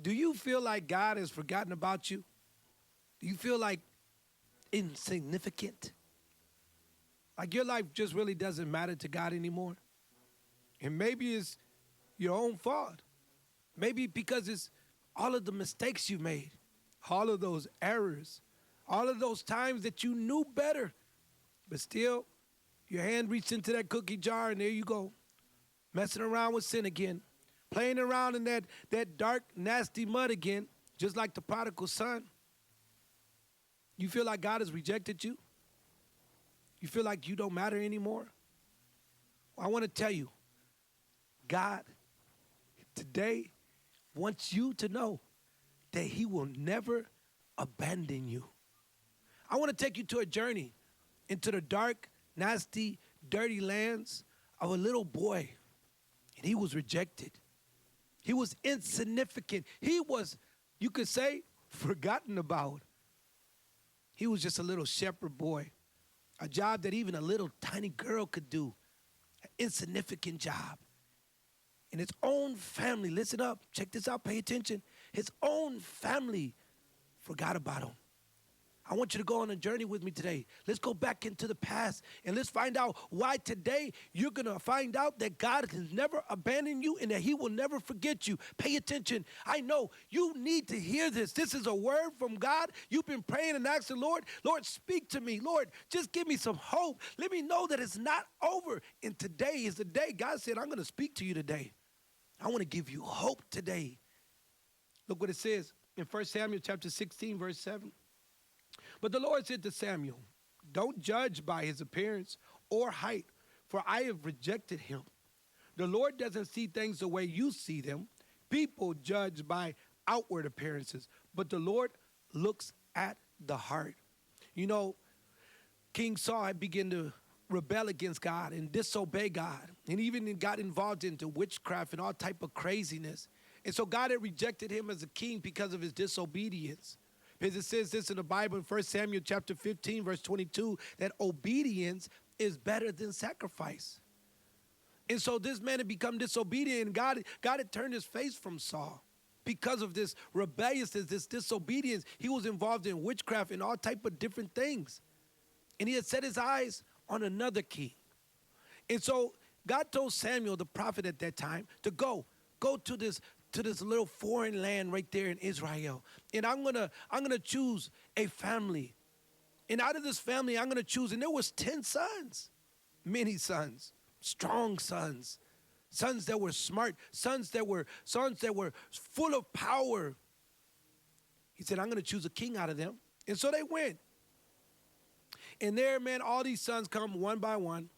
Do you feel like God has forgotten about you? Do you feel like insignificant? Like your life just really doesn't matter to God anymore? And maybe it's your own fault. Maybe because it's all of the mistakes you made, all of those errors, all of those times that you knew better, but still your hand reached into that cookie jar and there you go, messing around with sin again, playing around in that dark, nasty mud again, just like the prodigal son. You feel like God has rejected you? You feel like you don't matter anymore? Well, I want to tell you, God today wants you to know that he will never abandon you. I want to take you to a journey into the dark, nasty, dirty lands of a little boy. And he was rejected. He was insignificant. He was, you could say, forgotten about. He was just a little shepherd boy, a job that even a little tiny girl could do, an insignificant job. And his own family, listen up, check this out, pay attention. His own family forgot about him. I want you to go on a journey with me today. Let's go back into the past and let's find out why today you're going to find out that God has never abandoned you and that he will never forget you. Pay attention. I know you need to hear this. This is a word from God. You've been praying and asking, Lord, speak to me. Lord, just give me some hope. Let me know that it's not over. And today is the day God said, I'm going to speak to you today. I want to give you hope today. Look what it says in 1 Samuel chapter 16, verse 7. But the Lord said to Samuel, don't judge by his appearance or height, for I have rejected him. The Lord doesn't see things the way you see them. People judge by outward appearances, but the Lord looks at the heart. You know, King Saul had begun to rebel against God and disobey God, and even got involved into witchcraft and all type of craziness. And so God had rejected him as a king because of his disobedience. Because it says this in the Bible in 1 Samuel chapter 15, verse 22, that obedience is better than sacrifice. And so this man had become disobedient, and God had turned his face from Saul. Because of this rebelliousness, this disobedience, he was involved in witchcraft and all type of different things. And he had set his eyes on another king. And so God told Samuel, the prophet at that time, to go to this little foreign land right there in Israel. And I'm gonna choose a family. And out of this family, I'm gonna choose, and there was 10 sons, many sons, strong sons, sons that were smart, sons that were full of power. He said, I'm gonna choose a king out of them. And so they went. And there, man, all these sons come one by one,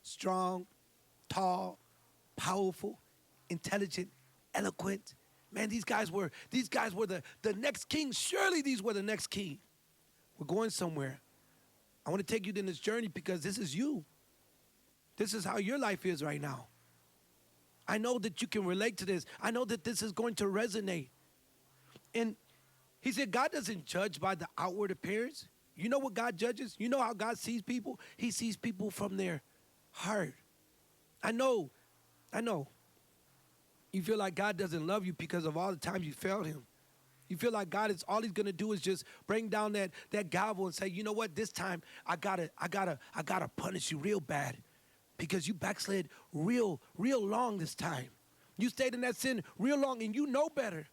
strong, tall, powerful, intelligent, eloquent. Man, these guys were the next king. Surely these were the next king. We're going somewhere. I want to take you in this journey because this is you. This is how your life is right now. I know that you can relate to this. I know that this is going to resonate. And he said, God doesn't judge by the outward appearance. You know what God judges? You know how God sees people? He sees people from their heart. I know. You feel like God doesn't love you because of all the times you failed him. You feel like God is all he's gonna do is just bring down that gavel and say, you know what, this time I gotta punish you real bad because you backslid real long this time. You stayed in that sin real long and you know better.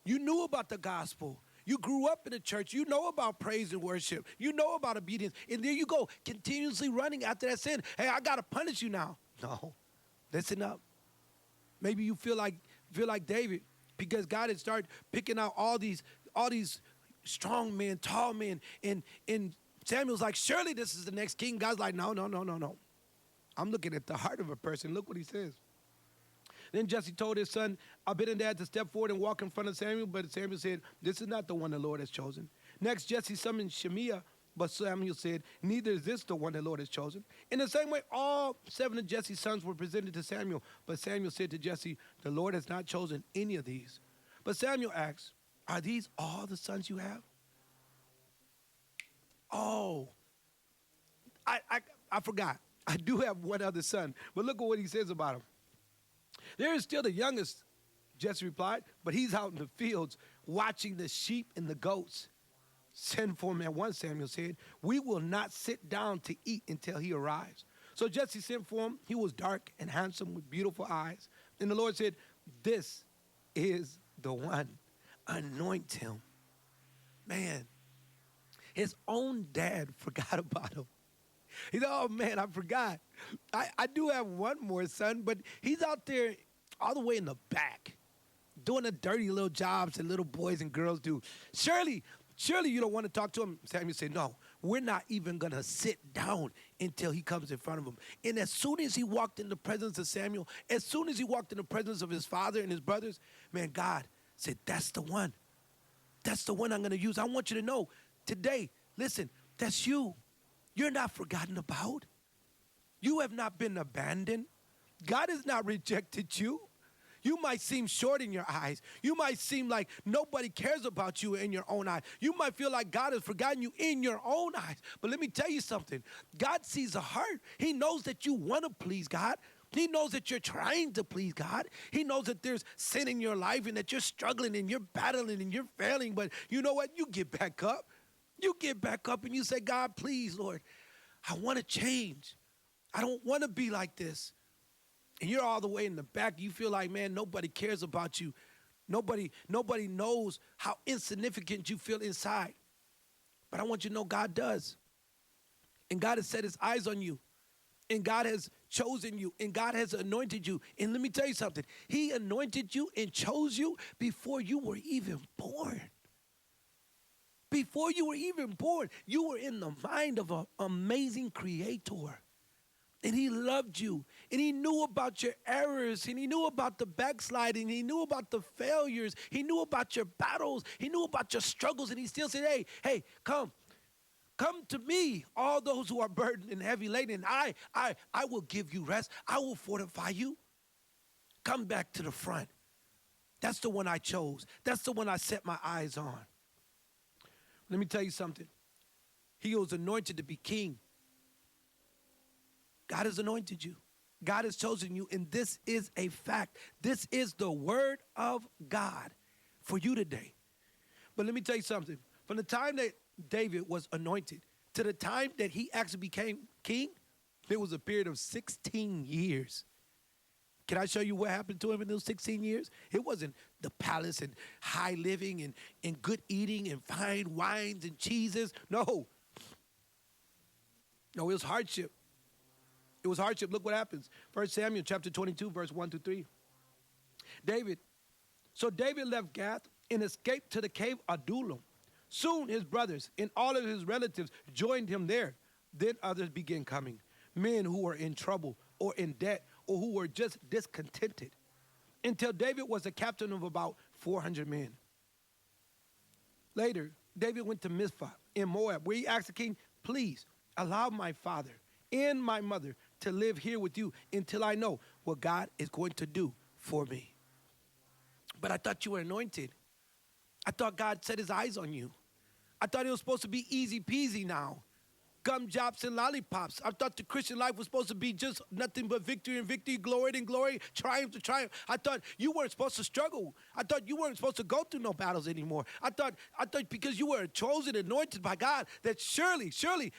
You knew about the gospel. You grew up in the church. You know about praise and worship. You know about obedience. And there you go, continuously running after that sin. Hey, I got to punish you now. No, listen up. Maybe you feel like David because God had started picking out all these strong men, tall men. And Samuel's like, surely this is the next king. God's like, no. I'm looking at the heart of a person. Look what he says. Then Jesse told his son Abinadab to step forward and walk in front of Samuel, but Samuel said, this is not the one the Lord has chosen. Next, Jesse summoned Shemiah, but Samuel said, neither is this the one the Lord has chosen. In the same way, all 7 of Jesse's sons were presented to Samuel, but Samuel said to Jesse, the Lord has not chosen any of these. But Samuel asked, are these all the sons you have? Oh, I forgot. I do have one other son, but look at what he says about him. There is still the youngest Jesse replied, but he's out in the fields watching the sheep and the goats. Send for him at once, Samuel said. We will not sit down to eat until he arrives. So Jesse sent for him. He was dark and handsome with beautiful eyes. And the Lord said, this is the one. Anoint him. Man, his own dad forgot about him. He said, oh, man, I forgot. I do have one more son, but he's out there all the way in the back doing the dirty little jobs that little boys and girls do. Surely you don't want to talk to him. Samuel said, no, we're not even going to sit down until he comes in front of him. And as soon as he walked in the presence of Samuel, as soon as he walked in the presence of his father and his brothers, man, God said, that's the one. That's the one I'm going to use. I want you to know today, listen, that's you. You're not forgotten about. You have not been abandoned. God has not rejected you. You might seem short in your eyes. You might seem like nobody cares about you in your own eyes. You might feel like God has forgotten you in your own eyes. But let me tell you something. God sees the heart. He knows that you want to please God. He knows that you're trying to please God. He knows that there's sin in your life and that you're struggling and you're battling and you're failing. But you know what? You get back up. You get back up and you say, God, please, Lord, I want to change. I don't want to be like this. And you're all the way in the back. You feel like, man, nobody cares about you. Nobody knows how insignificant you feel inside. But I want you to know God does. And God has set his eyes on you. And God has chosen you. And God has anointed you. And let me tell you something. He anointed you and chose you before you were even born. Before you were even born, you were in the mind of an amazing creator. And he loved you. And he knew about your errors. And he knew about the backsliding. He knew about the failures. He knew about your battles. He knew about your struggles. And he still said, hey, come. Come to me, all those who are burdened and heavy laden. And I will give you rest. I will fortify you. Come back to the front. That's the one I chose. That's the one I set my eyes on. Let me tell you something. He was anointed to be king. God has anointed you. God has chosen you, and this is a fact. This is the word of God for you today. But let me tell you something. From the time that David was anointed to the time that he actually became king, there was a period of 16 years. Can I show you what happened to him in those 16 years? It wasn't the palace and high living and good eating and fine wines and cheeses. No, it was hardship. It was hardship. Look what happens. 1 Samuel chapter 22, verse 1 to 3. So David left Gath and escaped to the cave Adullam. Soon his brothers and all of his relatives joined him there. Then others began coming, men who were in trouble or in debt or who were just discontented, until David was a captain of about 400 men. Later, David went to Mizpah in Moab, where he asked the king, please allow my father and my mother to live here with you until I know what God is going to do for me. But I thought you were anointed. I thought God set his eyes on you. I thought it was supposed to be easy peasy now. Gumdrops and lollipops. I thought the Christian life was supposed to be just nothing but victory and victory, glory and glory, triumph to triumph. I thought you weren't supposed to struggle. I thought you weren't supposed to go through no battles anymore. I thought because you were chosen, anointed by God, that surely,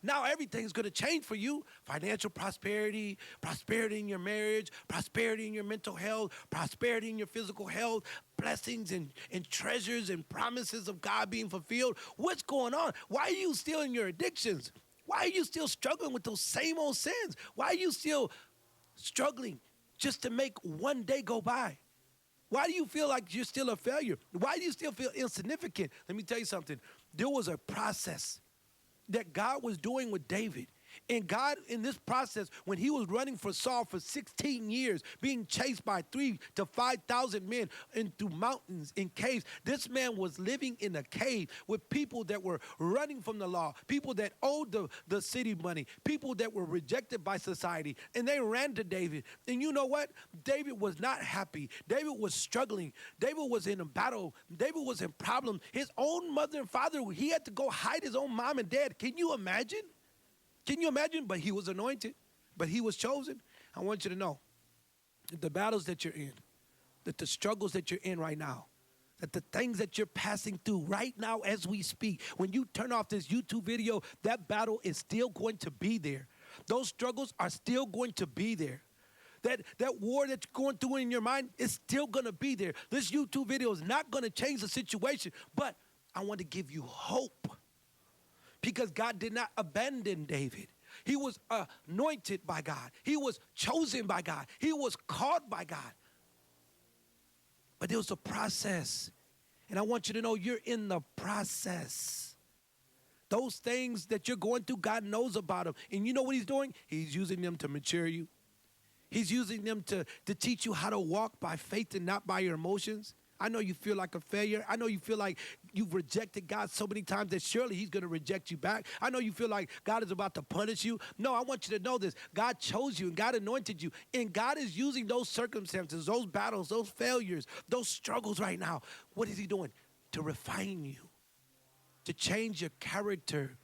now everything's going to change for you. Financial prosperity, prosperity in your marriage, prosperity in your mental health, prosperity in your physical health, blessings and treasures and promises of God being fulfilled. What's going on? Why are you still in your addictions? Why are you still struggling with those same old sins? Why are you still struggling just to make one day go by? Why do you feel like you're still a failure? Why do you still feel insignificant? Let me tell you something. There was a process that God was doing with David. And God, in this process, when he was running for Saul for 16 years, being chased by 3,000 to 5,000 men and through mountains, in caves, this man was living in a cave with people that were running from the law, people that owed the city money, people that were rejected by society, and they ran to David. And you know what? David was not happy. David was struggling. David was in a battle. David was in problems. His own mother and father, he had to go hide his own mom and dad. Can you imagine? Can you imagine? But he was anointed, but he was chosen. I want you to know the battles that you're in, that the struggles that you're in right now, that the things that you're passing through right now as we speak, when you turn off this YouTube video, that battle is still going to be there. Those struggles are still going to be there. That war that you're going through in your mind is still going to be there. This YouTube video is not going to change the situation, but I want to give you hope because God did not abandon David. He was anointed by God. He was chosen by God. He was called by God. But there was a process, and I want you to know you're in the process. Those things that you're going through, God knows about them. And you know what he's doing? He's using them to mature you. He's using them to teach you how to walk by faith and not by your emotions. I know you feel like a failure. I know you feel like you've rejected God so many times that surely he's going to reject you back. I know you feel like God is about to punish you. No, I want you to know this. God chose you and God anointed you. And God is using those circumstances, those battles, those failures, those struggles right now. What is he doing? To refine you, to change your character,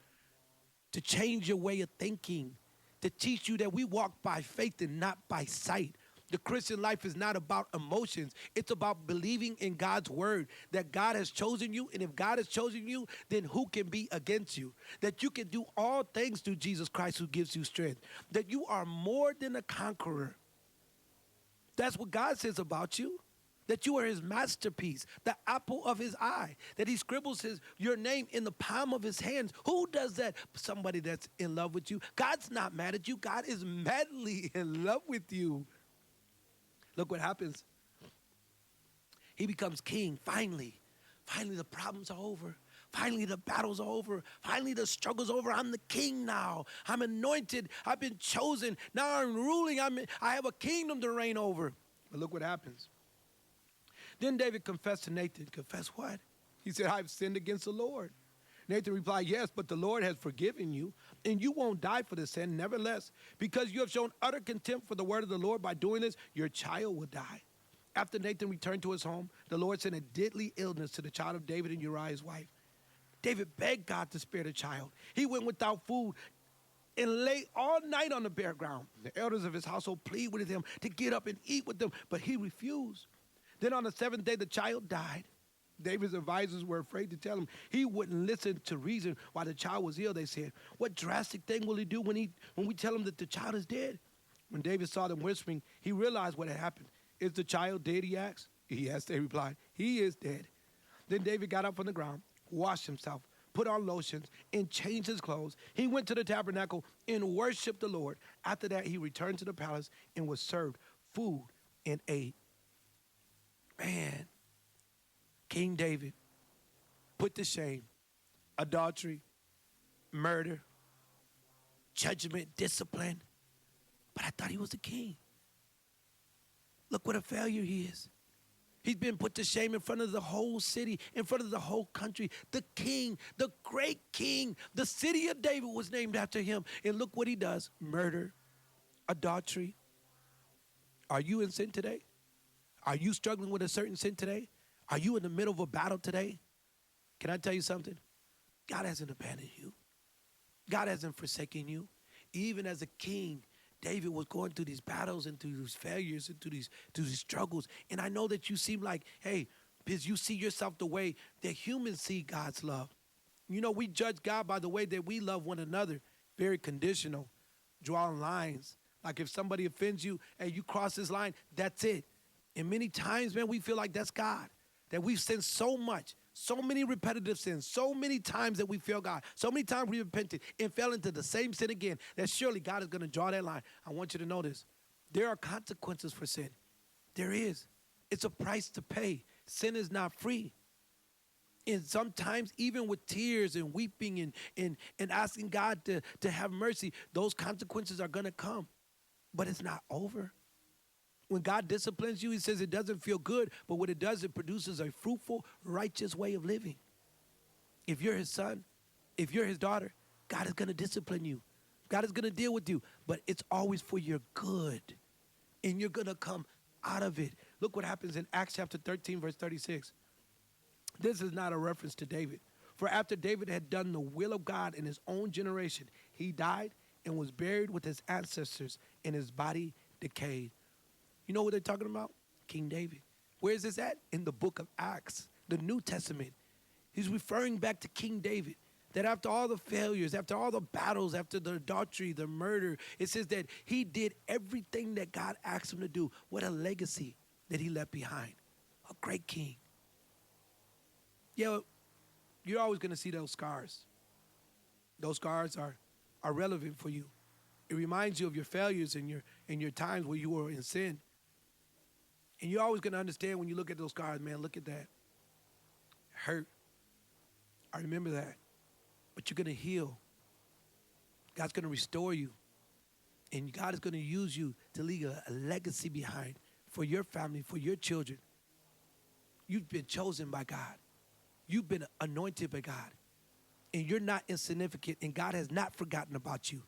to change your way of thinking, to teach you that we walk by faith and not by sight. The Christian life is not about emotions. It's about believing in God's word, that God has chosen you, and if God has chosen you, then who can be against you? That you can do all things through Jesus Christ who gives you strength. That you are more than a conqueror. That's what God says about you. That you are his masterpiece, the apple of his eye, that he scribbles your name in the palm of his hands. Who does that? Somebody that's in love with you. God's not mad at you. God is madly in love with you. Look what happens. He becomes king, finally. Finally, the problems are over. Finally, the battles are over. Finally, the struggle's over. I'm the king now. I'm anointed. I've been chosen. Now I'm ruling. I have a kingdom to reign over. But look what happens. Then David confessed to Nathan. Confess what? He said, I've sinned against the Lord. Nathan replied, yes, but the Lord has forgiven you, and you won't die for this sin. Nevertheless, because you have shown utter contempt for the word of the Lord by doing this, your child will die. After Nathan returned to his home, the Lord sent a deadly illness to the child of David and Uriah's wife. David begged God to spare the child. He went without food and lay all night on the bare ground. The elders of his household pleaded with him to get up and eat with them, but he refused. Then on the seventh day, the child died. David's advisors were afraid to tell him. He wouldn't listen to reason why the child was ill. They said, what drastic thing will he do when we tell him that the child is dead? When David saw them whispering, he realized what had happened. Is the child dead, he asked. Yes, they replied. He is dead. Then David got up from the ground, washed himself, put on lotions, and changed his clothes. He went to the tabernacle and worshiped the Lord. After that, he returned to the palace and was served food and ate. Man, King David put to shame adultery, murder, judgment, discipline. But I thought he was the king. Look what a failure he is. He's been put to shame in front of the whole city, in front of the whole country. The king, the great king, the city of David was named after him. And look what he does. Murder, adultery. Are you in sin today? Are you struggling with a certain sin today? Are you in the middle of a battle today? Can I tell you something? God hasn't abandoned you. God hasn't forsaken you. Even as a king, David was going through these battles and through these failures and through these struggles. And I know that you seem like, hey, because you see yourself the way that humans see God's love. You know, we judge God by the way that we love one another. Very conditional, drawing lines. Like if somebody offends you and you cross this line, that's it. And many times, man, we feel like that's God. That we've sinned so much, so many repetitive sins, so many times that we fail God, so many times we repented and fell into the same sin again, that surely God is going to draw that line. I want you to know this. There are consequences for sin. There is. It's a price to pay. Sin is not free. And sometimes even with tears and weeping and asking God to have mercy, those consequences are going to come. But it's not over. When God disciplines you, he says it doesn't feel good, but what it does, it produces a fruitful, righteous way of living. If you're his son, if you're his daughter, God is going to discipline you. God is going to deal with you, but it's always for your good, and you're going to come out of it. Look what happens in Acts chapter 13, verse 36. This is not a reference to David. For after David had done the will of God in his own generation, he died and was buried with his ancestors, and his body decayed. You know what they're talking about? King David. Where is this at? In the book of Acts, the New Testament. He's referring back to King David. That after all the failures, after all the battles, after the adultery, the murder, it says that he did everything that God asked him to do. What a legacy that he left behind. A great king. Yeah, you're always going to see those scars. Those scars are relevant for you. It reminds you of your failures and your times where you were in sin. And you're always going to understand when you look at those scars, man, look at that. Hurt. I remember that. But you're going to heal. God's going to restore you. And God is going to use you to leave a legacy behind for your family, for your children. You've been chosen by God. You've been anointed by God. And you're not insignificant, and God has not forgotten about you.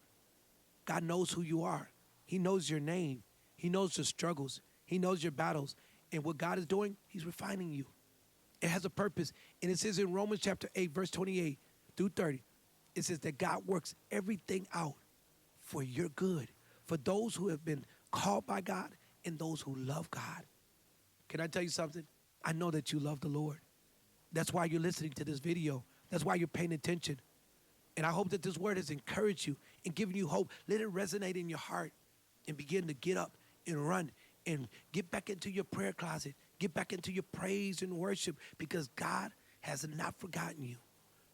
God knows who you are. He knows your name. He knows your struggles. He knows your battles. And what God is doing, he's refining you. It has a purpose. And it says in Romans chapter 8, verse 28 through 30, it says that God works everything out for your good, for those who have been called by God and those who love God. Can I tell you something? I know that you love the Lord. That's why you're listening to this video. That's why you're paying attention. And I hope that this word has encouraged you and given you hope. Let it resonate in your heart and begin to get up and run and get back into your prayer closet. Get back into your praise and worship because God has not forgotten you.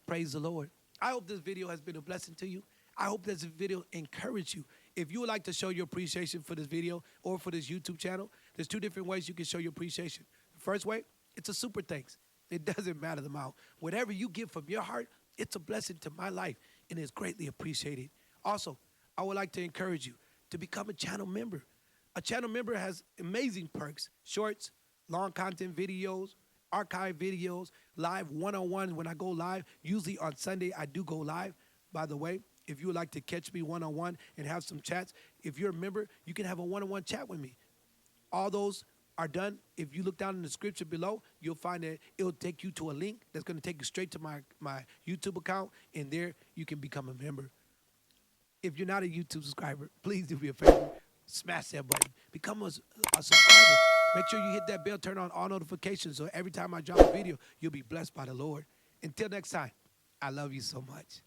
Praise the Lord. I hope this video has been a blessing to you. I hope this video encouraged you. If you would like to show your appreciation for this video or for this YouTube channel, there's two different ways you can show your appreciation. The first way, it's a super thanks. It doesn't matter the amount. Whatever you give from your heart, it's a blessing to my life and is greatly appreciated. Also, I would like to encourage you to become a channel member. A channel member has amazing perks, shorts, long content videos, archive videos, live one-on-ones when I go live. Usually on Sunday, I do go live. By the way, if you would like to catch me one-on-one and have some chats, if you're a member, you can have a one-on-one chat with me. All those are done. If you look down in the description below, you'll find that it'll take you to a link that's going to take you straight to my YouTube account, and there you can become a member. If you're not a YouTube subscriber, please do me a favor. Smash that button. Become a subscriber. Make sure you hit that bell, turn on all notifications, so every time I drop a video, you'll be blessed by the Lord. Until next time, I love you so much.